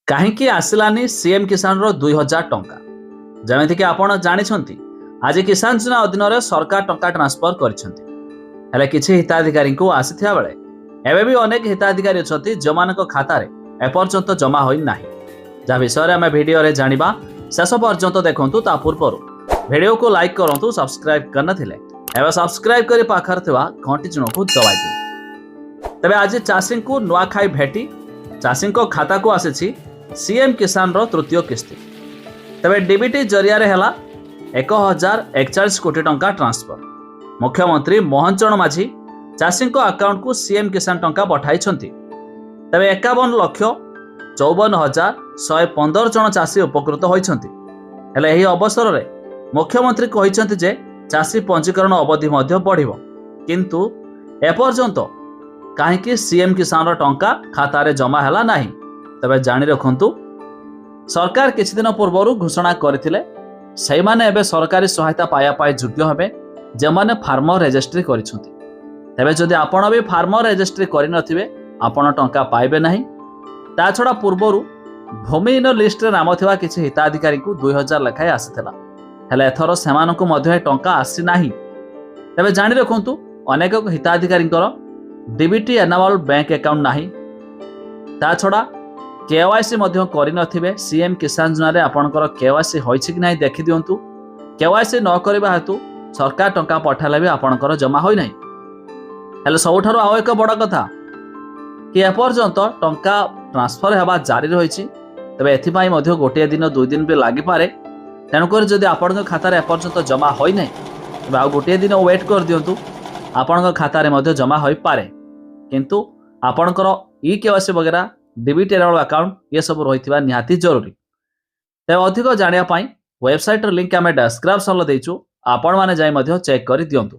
କାହିଁକି ଆସିଲାନି ସିଏମ୍ କିଷାନର 2000 ଟଙ୍କା? ଯେମିତିକି ଆପଣ ଜାଣିଛନ୍ତି ଆଜି କିଷାନ ଯୋଜନା ଅଧୀନରେ ସରକାର ଟଙ୍କା ଟ୍ରାନ୍ସଫର କରିଛନ୍ତି। ହେଲେ କିଛି ହିତାଧିକାରୀଙ୍କୁ ଆସିଥିବା ବେଳେ ଏବେ ବି ଅନେକ ହିତାଧିକାରୀ ଅଛନ୍ତି ଯେଉଁମାନଙ୍କ ଖାତାରେ ଏପର୍ଯ୍ୟନ୍ତ ଜମା ହୋଇନାହିଁ। ଯାହା ବିଷୟରେ ଆମେ ଭିଡିଓରେ ଜାଣିବା, ଶେଷ ପର୍ଯ୍ୟନ୍ତ ଦେଖନ୍ତୁ। ତା ପୂର୍ବରୁ ଭିଡିଓକୁ ଲାଇକ୍ କରନ୍ତୁ, ସବସ୍କ୍ରାଇବ୍ କରିନଥିଲେ ଏବେ ସବସ୍କ୍ରାଇବ୍ କରି ପାଖରେ ଥିବା ଘଣ୍ଟି ଚିହ୍ନକୁ ଦବାଇ ଦିଅନ୍ତୁ। ତେବେ ଆଜି ଚାଷୀଙ୍କୁ ନୂଆଖାଇ ଭେଟି ଚାଷୀଙ୍କ ଖାତାକୁ ଆସିଛି सीएम किसान रो तृतीय किस्ती। तेरे डीबीटी जरिया हेला 1041 कोटी टंका ट्रांसफर। मुख्यमंत्री मोहन चरण माझी चाषी अकाउंट को सीएम किसान टंका पठाई। तेरे 51,54,115 जन चाषी उपकृत होइछंती। हेले एही अवसर में मुख्यमंत्री कहिसंती जे चाषी पंजीकरण अवधि मध्य बढ़िबो, किंतु एपर्यंत काहेकि सीएम किसान रो टंका खाता रे जमा हैला नाही। तबे जानी रखंतु, सरकार किछि दिन पूर्व घोषणा करथिले से माने एबे सरकारी सहायता पाया पाए योग्य हेबे जे माने फार्मर रजिस्ट्री करिसंती। तबे जदि आपण भी फार्मर रजिस्ट्री करि नथिबे आपण टंका पाइबे नाही। ता छडा पूर्वरु भूमिहीन लिस्ट रे नाम थिबा किछि हिताधिकारी को 2000 लेखाय आसिथिला। हेले एथरो सेमानकु मध्ये टंका आसी नाही। तबे जानि रखंतु, अनेक हिताधिकारींकर डीबीटी एनाबल बैंक अकाउंट नाही। ता छडा केवाईसी कर सीएम किसान योजना आपंकर केवाईसी होइछि कि नहीं देखि दियंतु। केवाईसी न करबा हेतु सरकार टंका पठाले भी आपंकर जमा होई नहीं। हेले सबुठारु आउ एक बड़ कथा कि एपर्यंत टंका ट्रांसफर हेबा जारी रहिछि। तबे एथिपाई मध्ये गोटे दिन 2 दिन भी लागि पारे। तेणुकर जदि आपनक खाता रे एपर्यंत जमा होई नहीं तबे आउ गोटे दिन वेट कर दियंतु, आपनक खाता रे मध्ये जमा होई पारे। किंतु आपनकर ई केवाईसी वगैरह डीबीटी अकाउंट ये सब रही निहाती जरूरी। तेज अधिक जानापी वेबसाइट लिंक आम डिस्क्रिप्शन देचु, आपण मैंने चेक कर दिंतु।